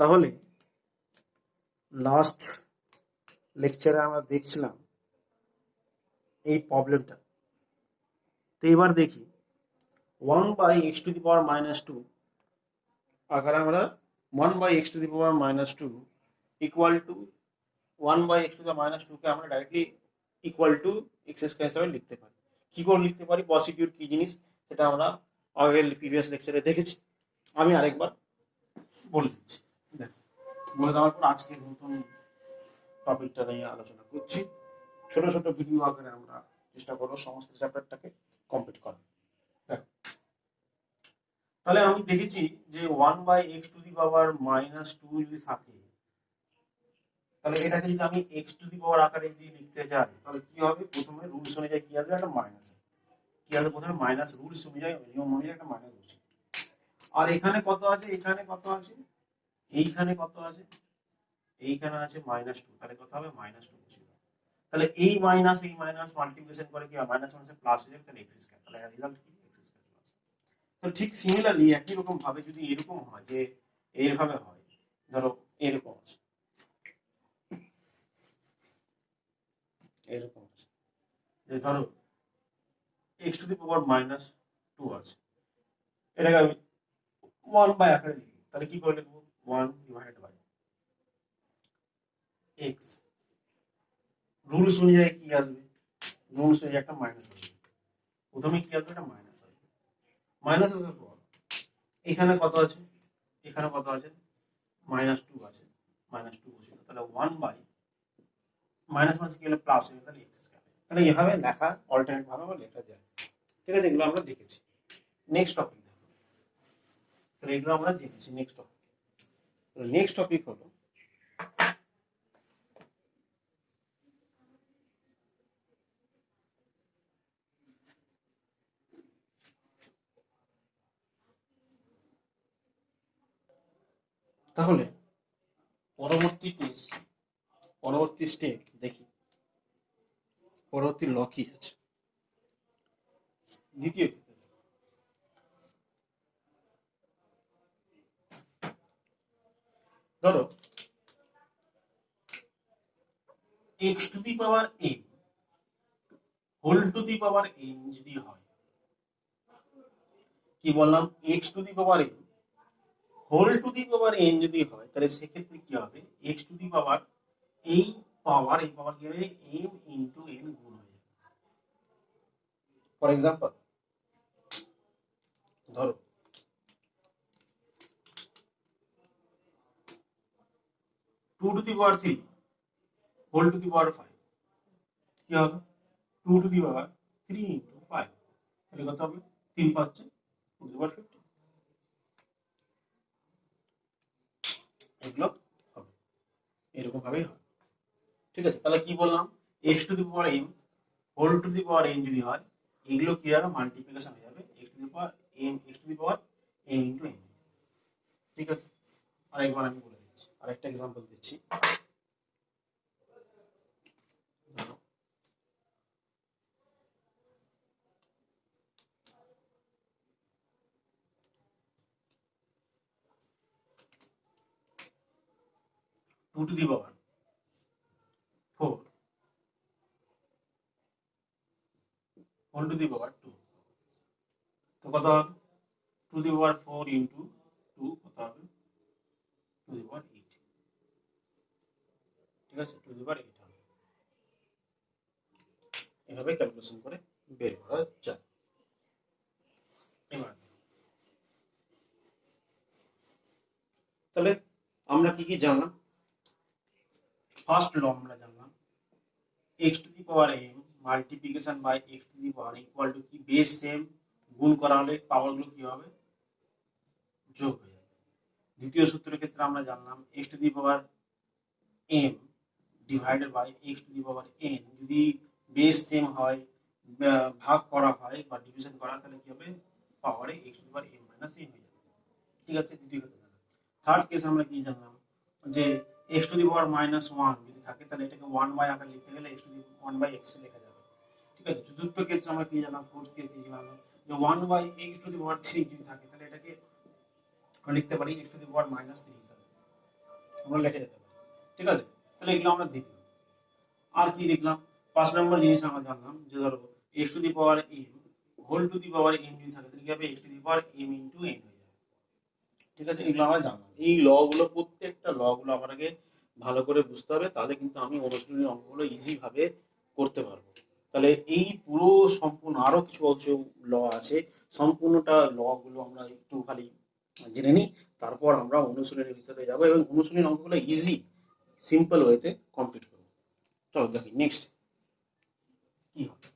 তাহলে লাস্ট লেকচারে আমরা দেখছিলাম এই প্রবলেমটা। তো এবার দেখি 1/(x⁻²) আকারে আমরা 1/(x⁻²) ইকুয়াল টু 1/(x⁻²) কে আমরা ডাইরেক্টলি ইকুয়াল টু x² হিসাবে লিখতে পারি। কি করে লিখতে পারি, পসিটিভ কি জিনিস সেটা আমরা আগের প্রিভিয়াস লেকচারে দেখেছি। আমি আরেকবার বলে দিচ্ছি, দেখো বলে দেওয়ার পর আজকে নতুন টপিকটা নিয়ে আলোচনা করছি। ছোট ছোট ভিডিও আকারে আমরা চেষ্টা করবো সমস্ত চ্যাপ্টারটাকে কমপ্লিট করার। দেখো তাহলে আমি দেখেছি যে 1/(x⁻²) যদি থাকে, তাহলে এটাকে যদি আমি x⁻² আকারে যদি লিখতে যাই তাহলে কি হবে, প্রথমে রুলস অনুযায়ী কি আসবে, একটা মাইনাস কি আসবে, প্রথমে মাইনাস রুলস অনুযায়ী নিয়ম অনুযায়ী একটা মাইনাস বসে। আর এখানে কত আছে, এখানে কত আছে, এইখানে কত আছে, এইখানে আছে -2, তাহলে কত হবে -2 বসে। তাহলে এই মাইনাস মাল্টিপ্লিকেশন করে কি মাইনাস মাইনাসে প্লাস হয়ে যাবে, তাহলে x², তাহলে রেজাল্ট কি x²। তো ঠিক সিমিলারলি একই রকম ভাবে যদি এরকম হয় যে এইভাবে হয়, ধরো এরকম আছে, এরকম আছে যে ধরো x⁻² আছে, এটাকে আমি 1 আকারে লিখি, তাহলে কি করে লিখবো, 1/(x), রুলস অনুযায়ী কি আসবে, রুলস অনুযায়ী একটা মাইনাস আসবে, প্রথমে কি আসবে, একটা মাইনাস আসবে। মাইনাস আসার পর এখানে কত আছে, এখানে কত আছে, -2 আছে, -2 বসিয়ে, তাহলে 1 মাইনাস মাইনাস কি হলে প্লাস হয়ে, তাহলে x²। তাহলে এভাবে লেখা অল্টারনেট ভাবে লেখা যায়। ঠিক আছে, এগুলো আমরা দেখেছি। নেক্সট টপিক দেখো, তাহলে এগুলো আমরা জেনেছি। নেক্সট টপিক, নেক্সট টপিক হলো তাহলে পরবর্তী কেস, পরবর্তী স্টেপ দেখি, পরবর্তী ল কি আছে। দ্বিতীয় ক্ষেত্রে ধরো x⁻n whole to the power n যদি হয়, কি বললাম, x⁻n whole to the power n যদি হয়, তাহলে সেক্ষেত্রে কি হবে, x⁻, এই পাওয়ার কি হবে, m ইনটু n গুণ হয়ে যাবে। ফর এক্সাম্পল ধরো 2⁻³ হোল টু দি পাওয়ার 5 কি হবে, 2⁻³ ইনটু 5, তাহলে কত হবে, 3×5 2⁻50, এগুলো হবে, এরকম ভাবেই হয়। ঠিক আছে, তাহলে কি বললাম, x⁻m whole to the power n যদি হয়, এগুলো কি হবে, মাল্টিপ্লিকেশন হয়ে যাবে x⁻m ইনটু n। ঠিক আছে, আরেকবার আমি বলে দিচ্ছি, আরেকটা एग्जांपल দিচ্ছি। 2⁻4 হোল টু দি পাওয়ার 2, তো কত হবে, 2⁻4 ইনটু 2 কত হবে, 2⁻8। ঠিক আছে, 2⁻8 হবে, এভাবে ক্যালকুলেশন করে বের করা যায়। এবার তাহলে আমরা কি কি জানলাম, ফার্স্ট ল আমরা জানলাম x⁻m multiplication by x⁻n equal to কি, বেস সেম, গুণ করা হলে পাওয়ারগুলো কি হবে, যোগ হয়ে যাবে। দ্বিতীয় সূত্রের ক্ষেত্রে আমরা জানলাম x⁻m ডিভাইডেড বাই x⁻n যদি বেস সেম হয়, ভাগ করা হয় বা ডিভিশন করা, তাহলে কি হবে, পাওয়ারে x⁻m - n হয়ে যাবে। ঠিক আছে, দ্বিতীয় ক্ষেত্রে। থার্ড কেস আমরা কি জানলাম, যে x⁻−1 যদি থাকে, তাহলে এটাকে 1 আকারে লিখতে গেলে x লেখা যাবে। ঠিক আছে, চতুর্থ ক্ষেত্রে আমরা কি জানলাম, ফোর্থ কেস কি জানলাম, যে 1/(x⁻³ যদি থাকে, তাহলে এটাকে লিখতে পারি x⁻−3 হিসাবে। আমরা লিখে যেতে পারি। ঠিক আছে, তাহলে এগুলো আমরা দেখলাম। আর কি দেখলাম, 5 নম্বর জিনিস আমরা জানলাম যে ধরো x to the power m whole to the power m যদি থাকে তাহলে কি হবে x to the power m into n হয়ে যাবে। ঠিক আছে, এগুলো আমরা জানলাম। এই ল গুলো, প্রত্যেকটা ল গুলো আমাকে ভালো করে বুঝতে হবে, তাহলে কিন্তু আমি অনুশীলনী অঙ্কগুলো ইজি ভাবে করতে পারবো। তাহলে এই পুরো সম্পূর্ণ আরো কিছু কিছু ল আছে, সম্পূর্ণটা ল গুলো আমরা একটু খালি জেনে নিই, তারপর আমরা অনুশীলনের ভিতরে যাবো এবং অনুশীলনী অঙ্কগুলো ইজি সিম্পল ওয়েতে কমপ্লিট করবো। চলো দেখি নেক্সট কি হবে।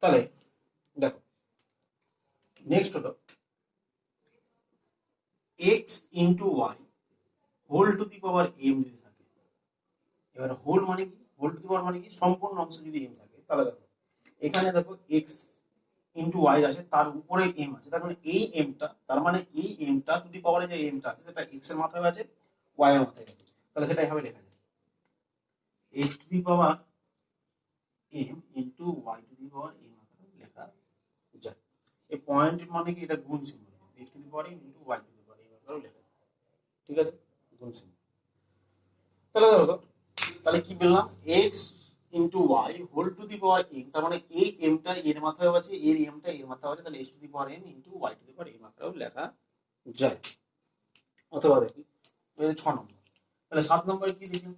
তাহলে দেখো নেক্সট হলো X into Y whole to the power M যদি থাকে। এবার হোল মানে কি, হোল টু দি পাওয়ার মানে কি সম্পূর্ণ অংশ যদি এম থাকে, তাহলে দেখো এখানে দেখো এক্স ইন্টু ওয়াই আছে, তার উপরে এম আছে, তার মানে এই এমটা, তার মানে এই এমটা টু দি পাওয়ারে যে এমটা আছে সেটা এক্স এর মাথায় আছে, ওয়াই এর মাথায় আছে, তাহলে সেটা এভাবে লেখা যায় X to the power M into Y to the power M আকারে লেখা যায়। এই পয়েন্ট মানে কি, এটা গুণ symbol, X to the power M into Y to the power M আকারে লেখা যায়। ঠিক আছে, গুণ সিম্বল। তাহলে দেখো, তাহলে কি বললাম, X into Y whole to the power M, তার মানে এই এমটা এর মাথায় আছে, এর এমটা এর মাথায় আছে, তাহলে x to the power M into Y to the power m আকারেও লেখা যায়। অথবা দেখি 6 নম্বর, তাহলে 7 নম্বরে কি দেখলাম,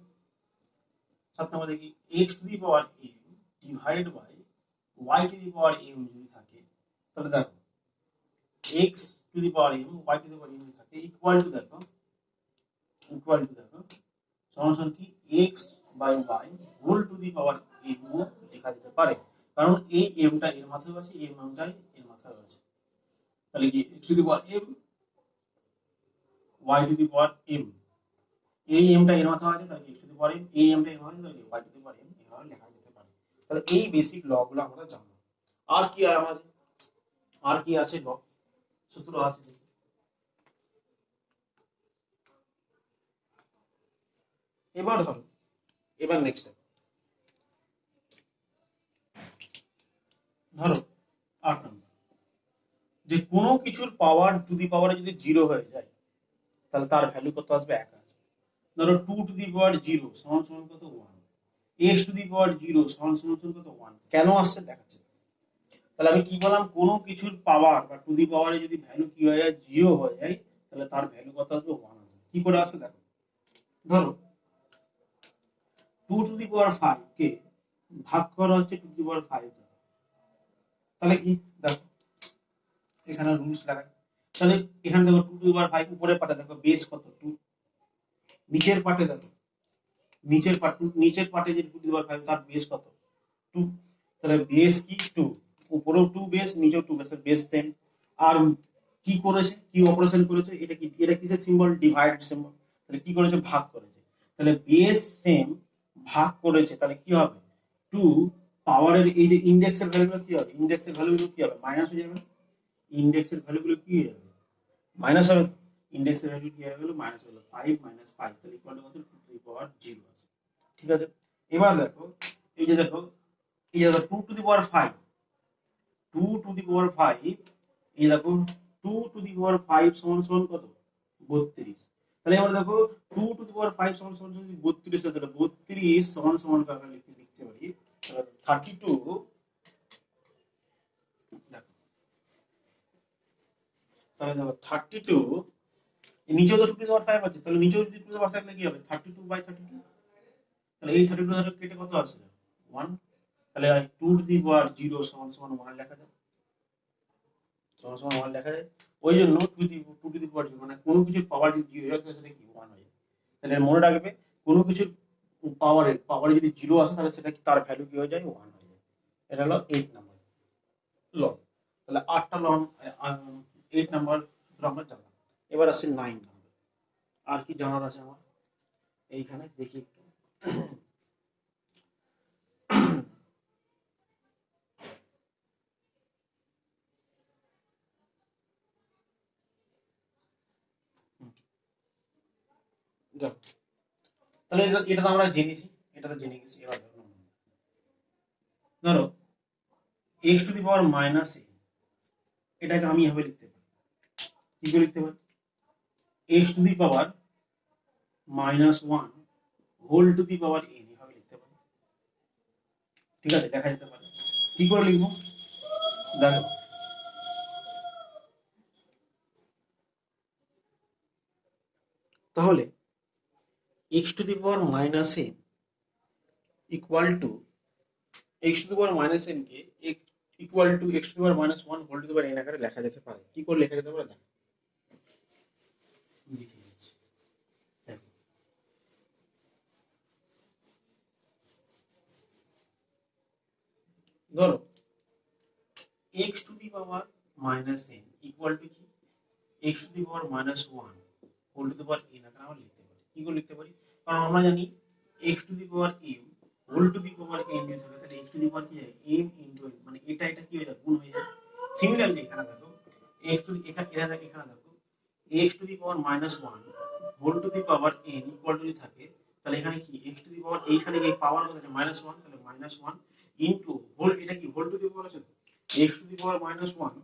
7 নম্বর দেখি X to the power M divided by Y to the power M যদি থাকে, তাহলে দেখো X to the power M Y to the power M যদি থাকে ইকুয়াল টু দেখো সমান কি X by Y whole to the power M ও লেখা যেতে পারে, কারণ এই এমটা এর মাথায় আছে, এই এমটা এর মাথায় আছে, তাহলে কি X to the power M Y to the power M, এই এমটা এর মাথায় আছে, তাহলে x to the power M, এই এমটা এর মাথায় আছে, তাহলে Y to the power M এভাবে লেখা যেতে পারে। তাহলে এই বেসিক ল গুলো আমরা জানলাম। আর কি আমাদের, আর কি আছে ল, সূত্র আছে। এবার ধরো, এবার নেক্সট ধরো 8 নম্বর, যে কোনো কিছুর পাওয়ার টু দি পাওয়ারে যদি 0 হয়ে যায় তাহলে তার ভ্যালু কত আসবে, 1 আসবে। ধরো 2 টু দি পাওয়ার 0 সমান সমান কত 1, x টু দি পাওয়ার 0 সমান সমান কত 1, কেন আসছে দেখাচ্ছে। তাহলে আমি কি বললাম, কোনো কিছুর পাওয়ার বা টু দি পাওয়ারে যদি ভ্যালু কি হয়ে যায় 0 হয়ে যায়, তাহলে তার ভ্যালু কত আসবে, 1 আসবে। কি করে আসছে দেখো, ধরো 2 টু দি পাওয়ার 5 কে ভাগ করা হচ্ছে 2 টু দি পাওয়ার 5 দ্বারা, তাহলে কি দেখো এখানে রুলস লাগাই, তাহলে এখানে দেখো 2 টু দি পাওয়ার 5 উপরের পাটে দেখো বেস কত 2, নিচের পাটে দেখো নিচের পাটে যে 2 টু দি পাওয়ার 5 তার বেস কত 2, তাহলে বেস কি 2, উপরেও 2 বেস নিচেও 2 বেস, বেস সেম। আর কি করেছে, কি অপারেশন করেছে, এটা কি, এটা কিসের সিম্বল, ডিভাইড সিম্বল, তাহলে কি করেছে, ভাগ করেছে, তাহলে বেস সেম ভাগ করেছে, তাহলে কি হবে 2 পাওয়ারের এই যে ইনডেক্সের ভ্যালুগুলো কি হবে, ইনডেক্সের ভ্যালুগুলো কি হবে, মাইনাস হয়ে যাবে, ইনডেক্সের ভ্যালুগুলো কি হয়ে যাবে, মাইনাস হবে, ইনডেক্সের ভ্যালু কি হয়ে গেল, মাইনাস হলো 5 মাইনাস 5, তাহলে ইকুয়াল টু কত, 2 টু দি পাওয়ার 0 আছে। ঠিক আছে, এবার দেখো এই যে দেখো, এই যে 2 to the power 5, 2 to the পাওয়ার 5, এই দেখো 2 টু দি পাওয়ার 5 সমান সমান কত, 32। তাহলে এবার দেখো 2 টু দি পাওয়ার 5 সমান সমান যদি 32 হয়, তাহলে 32 সমান সমান ভাবে লিখতে পারি 32, দেখো তাহলে দেখো 32, নিচেও তো 2 টু দি পাওয়ার 5 আছে, তাহলে নিচেও যদি 2 টু দি পাওয়ার থাকলে কি হবে 32/32, তাহলে এই 32 ধরে কেটে কত আসে 1, তাহলে 2 টু দি পাওয়ার 0 সমান সমান 1 লেখা যায়, সমান সমান 1 লেখা যায়। ওই জন্য 2 টু দি পাওয়ার 0 মানে কোনো কিছুর পাওয়ার যদি 0 হয় তাহলে সেটা কি 1 হয়ে যায়। তাহলে মনে রাখবে, কোনো কিছুর পাওয়ারে যদি 0 আসে তাহলে সেটা কি, তার ভ্যালু কি হয়ে যায় 1 হয়ে যায়। এটা হলো 8 নাম্বার ল। তাহলে 8টা ল, 8 নাম্বার সূত্র আমরা জানলাম। এবার আসছে 9 নাম্বার। আর কি জানার আছে আমার, এইখানে দেখি একটু। দেখো, তাহলে এটা তো আমরা জেনেছি, এটা তো জেনে গেছি। এবার ধরো x to the power minus a এটাকে আমি এভাবে লিখতে পারি, কি করে লিখতে পারি, x to the power -1 whole to the power n এভাবে লিখতে পারি। ঠিক আছে, দেখা যেতে পারে কি করে লিখবো, দেখো তাহলে x to the power -n equal to x to the power -n কে equal to x to the power -1 whole to the power n আকারে লেখা যেতে পারে। কি করে লেখা যেতে পারে দেখো, লিখে দিচ্ছি। দেখো ধরো x to the power -n equal to কি, x to the power -1 whole to the power n আকারে আমরা লিখতে পারি। কি করে লিখতে পারি, কারণ আমরা জানি x to the power m whole to the power n যদি থাকে তাহলে x টু দি পাওয়ার কি হয় m ইনটু n, মানে এটা কি হয়ে যায়, গুণ হয়ে যায়। সিমিলারলি এখানে দেখো x টু এখানে দেখো x to the power -1 whole to the power n equal to যদি থাকে তাহলে এখানে কি x টু দি পাওয়ার, এইখানে কি পাওয়ার কত আছে -1, তাহলে -1 ইনটু হোল, এটা কি হোল টু দি পাওয়ার আছে তো, x to the power -1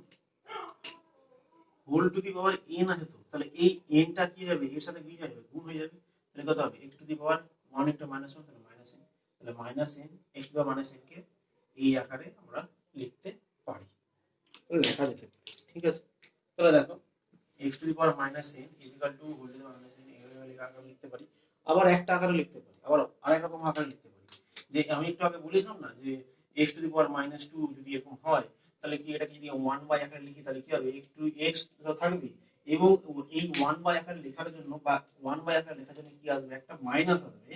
whole to the power n আছে তো, তাহলে এই n টা কি যাবে, এর সাথে কি যাবে, গুণ হয়ে যাবে। তাহলে কত হবে x to the power 1 into -1 তাহলে -n, তাহলে -n x to the power -n কে এই আকারে আমরা লিখতে পারি, তাহলে লেখা যেতে পারে। ঠিক আছে, তাহলে দেখো x to the power -n equal to whole to the power -n এইভাবে লেখা আকারে লিখতে পারি। আবার একটা আকারে লিখতে পারি, আবার আরেক রকম আকারে লিখতে পারি। যে আমি একটু আগে বলেছিলাম না যে x টু দি পাওয়ার -2 যদি এরকম হয় তাহলে কি এটাকে যদি 1 বাই আকারে লিখি তাহলে কি হবে, x তো থাকবে এবং এই 1 বাই আকারে লেখার জন্য বা 1 বাই আকারে লেখার জন্য কি আসবে, একটা মাইনাস আসবে।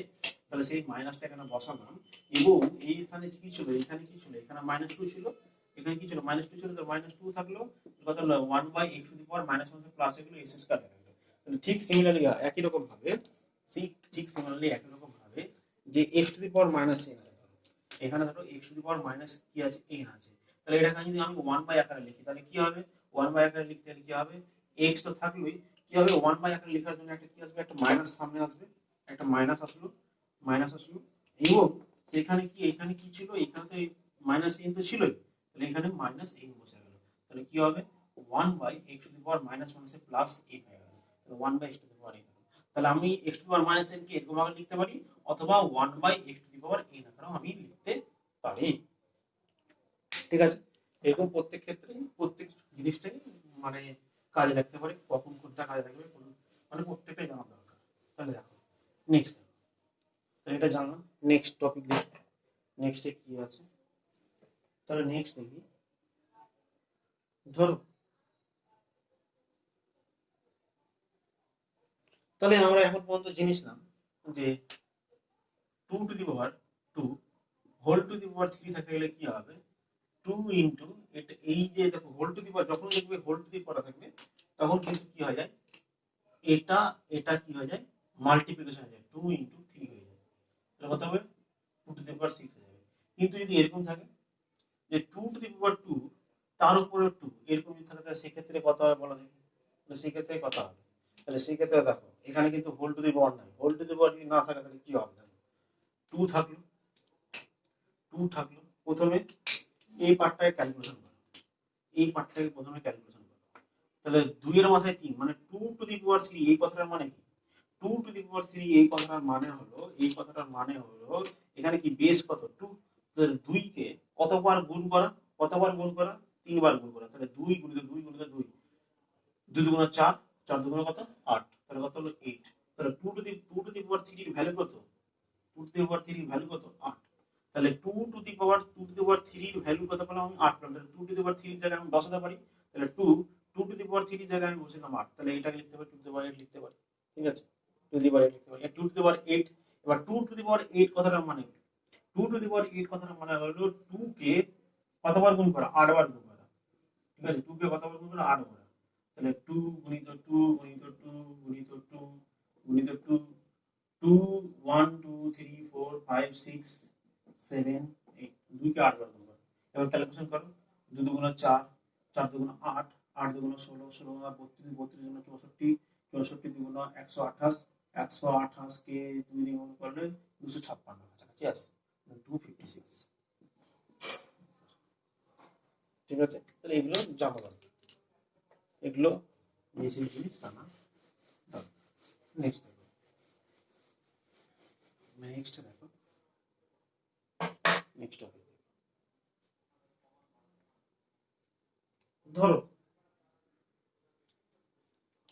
তাহলে সেই মাইনাসটা এখানে বসালাম এবং এইখানে কি ছিল, এখানে কি ছিল, এখানে -2 ছিল, এখানে কি ছিল -2 ছিল, তো -2 থাকলো, কত হলো 1 by x to the power -1 plus এগুলো x স্কয়ার থাকলো। তাহলে ঠিক সিমিলারলি একই রকম ভাবে যে x to the power -n আছে, এখানে ধরো x to the power minus কি আছে n আছে, তাহলে এটাকে যদি আমি 1 বাই আকারে লিখি তাহলে কি হবে, 1 বাই আকারে লিখতে গেলে কি হবে, x তো থাকলোই, কি হবে 1 বাই আকারে লেখার জন্য একটা কি আসবে, একটা মাইনাস সামনে আসবে, একটা মাইনাস আসলো এবং সেখানে কি, এখানে কি ছিল, এখানে তো মাইনাস n তো ছিলই, তাহলে এখানে মাইনাস n বসে গেল। তাহলে কি হবে 1 by x to the power -1 সে প্লাস n হয়ে গেল, তাহলে 1 by x to the power n। তাহলে আমি x to the power -n কে এরকম ভাবে লিখতে পারি অথবা 1 by x to the power n আকারেও আমি লিখতে পারি। ঠিক আছে, এরকম প্রত্যেক ক্ষেত্রে প্রত্যেক জিনিসটাই মানে কাজে লাগতে পারে, কখন কোনটা কাজে লাগবে মানে প্রত্যেকটাই জানা দরকার। তাহলে দেখো নেক্সট, এটা জানলাম, নেক্সট টপিক দেখি নেক্সটে কি আছে। তাহলে নেক্সট দেখি, ধরো তাহলে আমরা এখন পর্যন্ত জিনিসলাম যে 2 to the power 2 whole to the power 3 থাকতে গেলে কি হবে, 2 ইনটু এটা, এই যে দেখো হোল টু দি পাওয়ার যখন দেখবে হোল টু দি পাওয়ার থাকবে তখন কিন্তু কি হয়ে যায়, এটা কি হয়ে যায়, মাল্টিপ্লিকেশন হয়ে যায়, 2 ইনটু 3 হয়ে যায়, তাহলে কত হবে 2 টু দি পাওয়ার 6 হয়ে যাবে। কিন্তু যদি এরকম থাকে যে 2 টু দি পাওয়ার 2 তার উপরে 2 এরকম যদি থাকে তাহলে সেক্ষেত্রে কত হবে বলা দেখি, তাহলে সেক্ষেত্রে কত হবে, তাহলে সেক্ষেত্রে দেখো এখানে কিন্তু হোল টু দি পাওয়ার নাই, হোল টু দি পাওয়ার যদি না থাকে তাহলে কি হবে, দেখো 2 থাকলো প্রথমে এই পার্টটাকে ক্যালকুলেশন করো, এই পার্টটাকে প্রথমে ক্যালকুলেশন করো, তাহলে 2 এর মাথায় 3 মানে 2 টু দি পাওয়ার 3, এই কথাটার মানে কি, 2 টু দি পাওয়ার 3 এই কথাটার মানে হলো এখানে কি বেস কত 2, তাহলে 2 কে কতবার গুণ করা, 3 বার গুণ করা, তাহলে 2 গুণিত 2 গুণিত 2, 2 দুগুণ 4, 4 দুগুণ কত 8, তাহলে কত হলো 8। তাহলে 2 টু দি পাওয়ার 3 এর ভ্যালু কত, 2 টু দি পাওয়ার 3 এর ভ্যালু কত 8, তাহলে 2 টু দি পাওয়ার 3 এর ভ্যালু কত পেলাম আমি 8 পেলাম, তাহলে 2 টু দি পাওয়ার 3 এর জায়গায় আমি বসাতে পারি, তাহলে 2 টু দি পাওয়ার 3 এর জায়গায় আমি বসালাম 8, তাহলে এটাকে লিখতে পারি 2 টু দি পাওয়ার 8 লিখতে পারি। ঠিক আছে, 2 টু দি পাওয়ার 8 লিখতে পারি, 2 টু দি পাওয়ার 8। এবার 2 টু দি পাওয়ার 8 কথাটার মানে কি, 2 টু দি পাওয়ার 8 কথাটার মানে হলো 2 কে কতবার গুণ করা, 8 বার গুণ করা। ঠিক আছে, 2 কে কতবার গুণ করা, 8 বার, তাহলে 2 গুণিত 2 গুণিত 2 গুণিত 2 গুণিত 2, 2 1 2 3 4 5 6 7 8, 2 কে 8 বার গুণ করো, এবার ক্যালকুলেশন করো, 2 দুগুণ 4, 4 দুগুণ 8, 8 দুগুণ 16, 16 আর 32, 32 দুগুণ 64, 64 দুগুণ 128, 128 কে 2 দিয়ে গুণ করলে 256 কাছাকাছি আসছে, 256। ঠিক আছে, তাহলে এগুলো জানা দরকার। এগুলো বেসিক জিনিস জানা দরকার। নেক্সট দেখো, নেক্সট দেখো, নেক্সট টপিক ধরো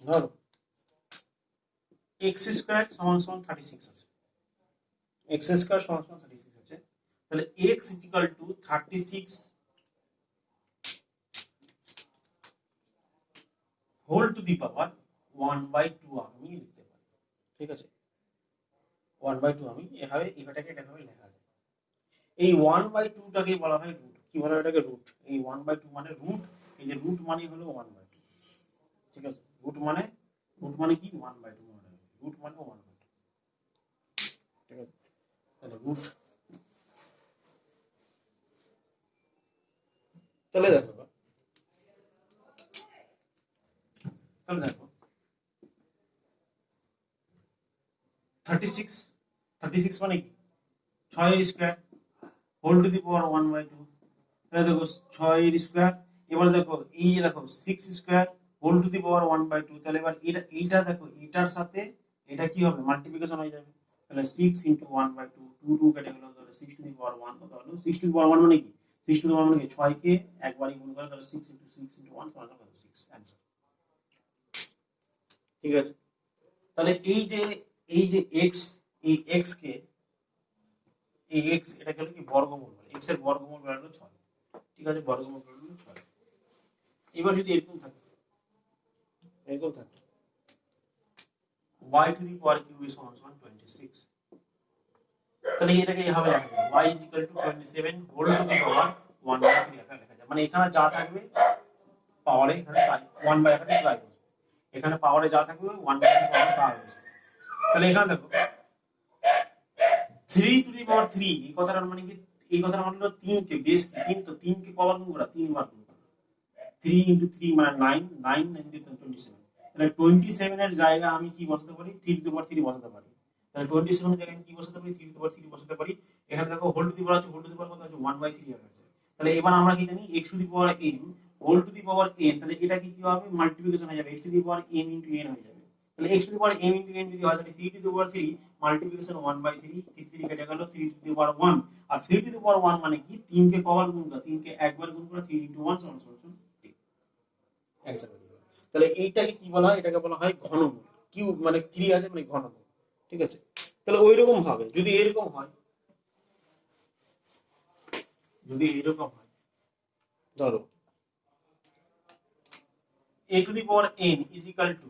ধরো এক্স স্কোয়ার সমান সমান 36 আছে, এক্স স্কোয়ার সমান সমান 36 আছে, তাহলে x equal to 36 whole to the power 1/2 আমি লিখতে পারি। ঠিক আছে, 1/2 আমি এটাকে লেখা যায়। এই 1/2টাকে বলা হয় রুট। কি বলা হয় এটাকে? রুট। এই 1/2 মানে রুট, এই যে রুট মানে হলো 1/2। ঠিক আছে, রুট মানে কি? 1/2 মানে রুট মানে 1/2। ঠিক আছে, তাহলে রুট, তাহলে দেখো, তাহলে দেখো 36 মানে কি? 6 square whole to the power 1/2। তাহলে দেখো 6 স্কোয়ার, এবার দেখো এই যে দেখো 6 square whole to the power 1/2, তাহলে এবার এইটা দেখো এটার সাথে এটা কি হবে? মাল্টিপ্লিকেশন হয়ে যাবে। তাহলে 6 ইনটু 1/2, 2 2 কেটে গেল, তাহলে 6 টু দি পাওয়ার 1 কত হলো? 6 টু দি পাওয়ার 1 মানে কি? 6 টু দি পাওয়ার 1 মানে কি? 6 কে একবারই গুণ করে, তাহলে 6 ইনটু 6 ইনটু 1 সমান কত? 6 आंसर। ঠিক আছে, তাহলে এই যে x, এই x কে, এই x এটা হলো কি? বর্গমূল। x এর বর্গমূল হলো 6। ঠিক আছে, বর্গমূল হলো 6। এবার যদি এরকম থাকে, y to the power cube সমান সমান 26, তাহলে এটাকে এইভাবে লেখা যায় y is equal to 27 whole to the power 1/3 লেখা যায়। মানে এখানে যা থাকবে পাওয়ারে এখানে 1/3 ট্রাই করবে, এখানে পাওয়ারে যা থাকবে 1/3 পাওয়ার তা হবে। তাহলে এখানে দেখো 3 টু দি পাওয়ার 3, এই কথাটার মানে কি? এই কথাটার মানে হলো 3 কে বেস কি 3, তো 3 কে পাওয়ার গুণ করা 3 বার গুণ করা। 3 ইনটু 3 মানে 9, 9 ইনটু 27, তাহলে 27 এর জায়গায় আমি কি বসাতে পারি? 3 টু দি পাওয়ার 3 বসাতে পারি। তাহলে 27 এর জায়গায় আমি কি বসাতে পারি? 3 টু দি পাওয়ার 3 বসাতে পারি। এখানে দেখো হোল টু দি পাওয়ার আছে, হোল টু দি পাওয়ার কত আছে? 1/3 আছে। তাহলে এবার আমরা কি জানি? x to the power n whole to the power n, তাহলে এটা কি হবে? মাল্টিপ্লিকেশন হয়ে যাবে, x to the power m into n হয়ে যাবে। তাহলে x to the power m into n যদি হয়, তাহলে 3 টু দি পাওয়ার 3 মাল্টিপ্লিকেশন 1/3, 3 কেটে গেল, 3 two the power 1, R 3 two the power 1 মানে কি? 3 কে পাওয়ার গুণ করা, 3 কে একবার গুণ করা, 3 ইনটু 1 সমান সমান 3 অ্যানসার হয়ে যাবে। তাহলে এইটাকে কি বলা হয়? এটাকে বলা হয় ঘনমূল। কিউব মানে 3 আছে মানে ঘনমূল। ঠিক আছে, তাহলে ওই রকম ভাবে যদি এরকম হয়, যদি এরকম হয়, ধরো a two the power n is equal two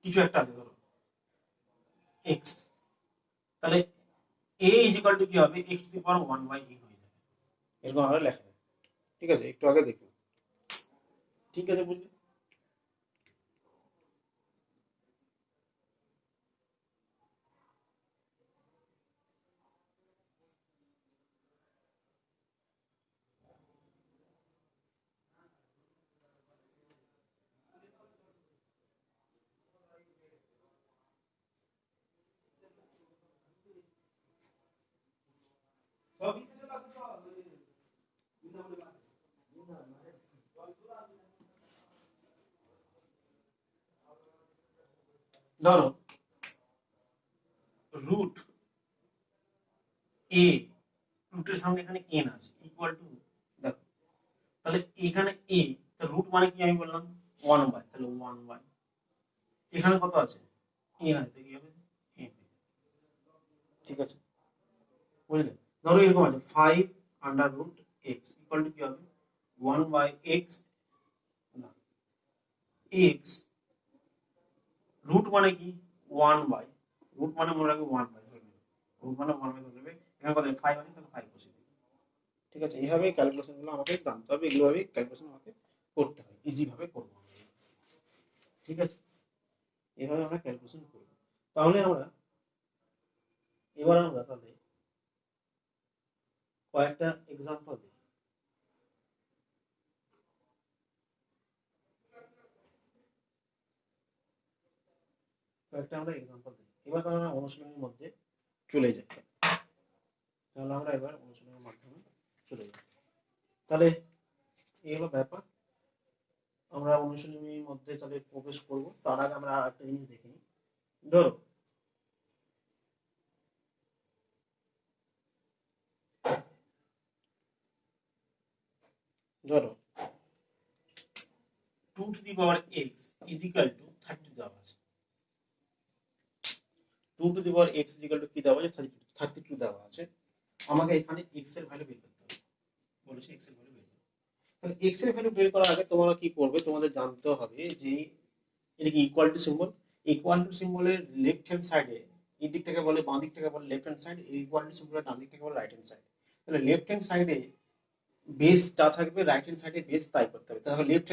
কিছু একটা আছে, ধরো x, তাহলে a ইজ ইকুয়াল টু কি হবে? x to the power 1/n হয়ে যাবে। এরকম আমরা লেখা যায়। ঠিক আছে, একটু আগে দেখো। ঠিক আছে, বুঝলি? ধরো রুট a, রুটের সামনে এখানে n আছে, ইকুয়াল টু, দেখো তাহলে এখানে a, তাহলে রুট মানে কি আমি বললাম 1/, তাহলে 1/, এখানে কত আছে? n আছে, কি হবে? n। ঠিক আছে, বুঝলে? ধরো এরকম আছে 5 under root x equal to কি হবে? 1/x, না x, রুট মানে কি? 1/, রুট মানে মনে রাখবে 1/, রুট মানে 1/, ধরে নেবে। এখানে কত 5 আছে, তাহলে 5 বসে দেবে। ঠিক আছে, এইভাবে ক্যালকুলেশন গুলো আমাকে জানতে হবে, এগুলোভাবে ক্যালকুলেশন আমাকে করতে হবে, ইজি ভাবে করব। ঠিক আছে, এইভাবে আমরা ক্যালকুলেশন করব। তাহলে আমরা তাহলে কয়েকটা এক্সাম্পল দিই, কয়েকটা আমরা এক্সাম্পল দিই। এবার আমরা অনুশীলনের মধ্যে চলে যাই। তাহলে আমরা এবার অনুশীলনের মাধ্যমে চলে যাই। তাহলে এই হলো ব্যাপার। আমরা অনুশীলনীর মধ্যে তাহলে প্রবেশ করব, তার আগে আমরা আরেকটা জিনিস দেখে নিই। ধরো ধরো 2 to the power x is equal to 30 দেওয়া আছে। 2 to the power x is equal to কি দেওয়া আছে? 32 দেওয়া আছে। আমাকে এখানে x এর ভ্যালু বের করতে হবে, বলেছে x এর ভ্যালু বের করতে। তাহলে x এর ভ্যালু বের করার আগে তোমরা কি করবে? তোমাদের জানতে হবে যে এটা কি equal to symbol. Equal to সিম্বলের লেফট হ্যান্ড সাইডে এই দিকটাকে বলে, বাঁ দিকটাকে বলে left hand side, equal to সিম্বলের ডান দিকটাকে বলে রাইট হ্যান্ড সাইড। তাহলে লেফট হ্যান্ড সাইডে বেস যা থাকবে, রাইট হ্যান্ড সাইডে বেস তাই করতে হবে। তাহলে লেফট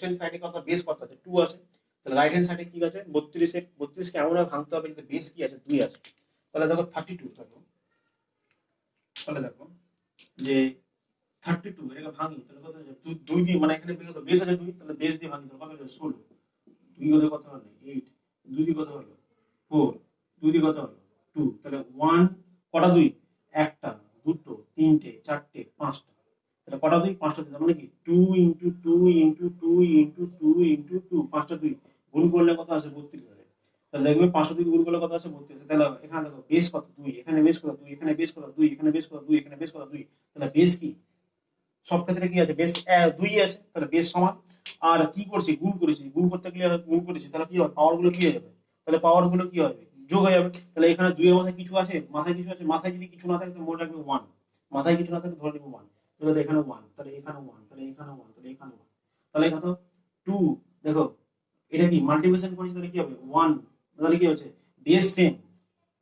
হ্যান্ড সাইডে কত বেস কত আছে? 2 আছে। তাহলে রাইট হ্যান্ড সাইডে কি আছে? 32 এর 32 কে এমন ভাবে ভাঙতে হবে যাতে বেস কি আছে? 2 আছে। তাহলে দেখো 32 থাকো, তাহলে দেখো যে 32 এটাকে ভাঙি, তাহলে কত আছে? 2 দিয়ে, মানে এখানে বেস আছে 2, তাহলে বেস দিয়ে ভাঙি, তাহলে কত হলো? 16। 2 দিয়ে কত হলো? 8। 2 দিয়ে কত হলো? 4। 2 দিয়ে কত হলো? 2। তাহলে 1 কটা 2? একটা, দুটো, তিনটে, চারটে, পাঁচটা। তাহলে কটা 2? পাঁচটা 2। মানে কি 2 * 2 * 2 * 2 * 2, পাঁচটা 2 গুণ করলে কত আসে? 32 আসে। তাহলে দেখবে 500 দিয়ে গুণ করলে কত আসে? 32। তাহলে এখানে দেখো বেস কত? 2, এখানে বেস কত? 2, এখানে বেস কত? 2, এখানে বেস কত? 2, এখানে বেস কত? 2। তাহলে বেস কি? সব ক্ষেত্রে কি আছে? বেস 2 আছে। তাহলে বেস সমান। আর কি করছি? গুণ করেছি। গুণ করতে গেলে গুণ করেছি, তাহলে কি হবে? পাওয়ার গুলো কি হয়ে যাবে? তাহলে পাওয়ার গুলো কি হবে? যোগ হয়ে যাবে। তাহলে এখানে 2 এর মাথায় কিছু আছে, মাথায় কিছু আছে, মাথায় যদি কিছু না থাকে তো মনে রাখবে 1, মাথায় কিছু না থাকে ধরে নেব 1। তাহলে এখানে 1, তাহলে এখানে 1, তাহলে এখানে 1, তাহলে এখানে 1, তাহলে কত? 2। দেখো এটা কি মাল্টিপ্লিকেশন করেছি, তাহলে কি হবে? 1। তাহলে কি হচ্ছে? বেস সেম,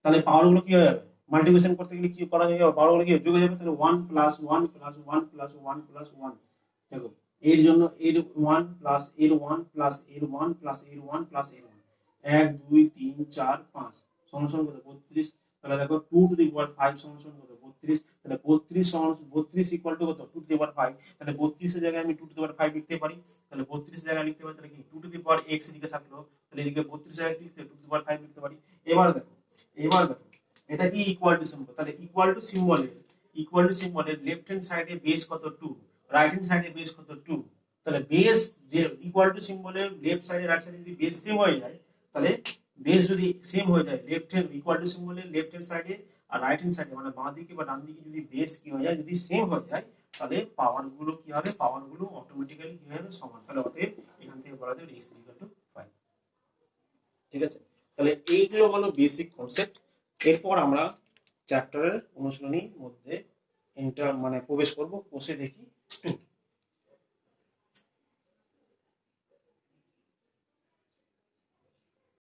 তাহলে পাওয়ার গুলো কি হয়ে যাবে? মাল্টিপ্লিকেশন করতে গেলে কি করা যাবে? পাওয়ার গুলো কি যোগ হয়ে যাবে। তাহলে 1 + 1 + 1 + 1 + 1। দেখো এর জন্য এর 1 + এর 1 + এর 1 + এর 1 + এর 1, 1 2 3 4 5 সমান সমান কত? 32। তাহলে দেখো 2 to the power 5 সমান সমান কত? 32। তাহলে 32 সমান 32 ইকুয়াল টু কত? 2 to the power 5। তাহলে 32 এর জায়গায় আমি 2 to the power 5 লিখতে পারি। তাহলে 32 এর জায়গায় লিখতে পারি, তাহলে কি 2 to the power x এদিকে থাকলো, তাহলে এদিকে 32 এর জায়গায় লিখতে 2 to the power 5 লিখতে পারি। এবার দেখো এটা কি ইকুয়াল টু সিম্বল। তাহলে ইকুয়াল টু সিম্বলের লেফট হ্যান্ড সাইডে বেস কত? 2, রাইট হ্যান্ড সাইডে বেস কত? 2। তাহলে বেস যে ইকুয়াল টু সিম্বলের লেফট সাইডে রাইট সাইডে যদি বেস সেম হয়ে যায়, তাহলে বেস যদি সেম হয়ে যায় লেফট হ্যান্ড ইকুয়াল টু সিম্বলের লেফট হ্যান্ড সাইডে আর রাইট হ্যান্ড সাইডে, মানে বাঁ দিকে বা ডান দিকে যদি বেস কি হয়ে যায়, যদি সেম হয়ে যায়, তাহলে পাওয়ার গুলো কি হবে? পাওয়ার গুলো অটোমেটিক্যালি কি হবে? সমান। তাহলে অতএব এখান থেকে বলা যাবে x = 5। ঠিক আছে, তাহলে এইগুলো হলো বেসিক কনসেপ্ট। এরপর আমরা চ্যাপ্টারের অনুশীলনীর মধ্যে মানে প্রবেশ করব, বসে দেখি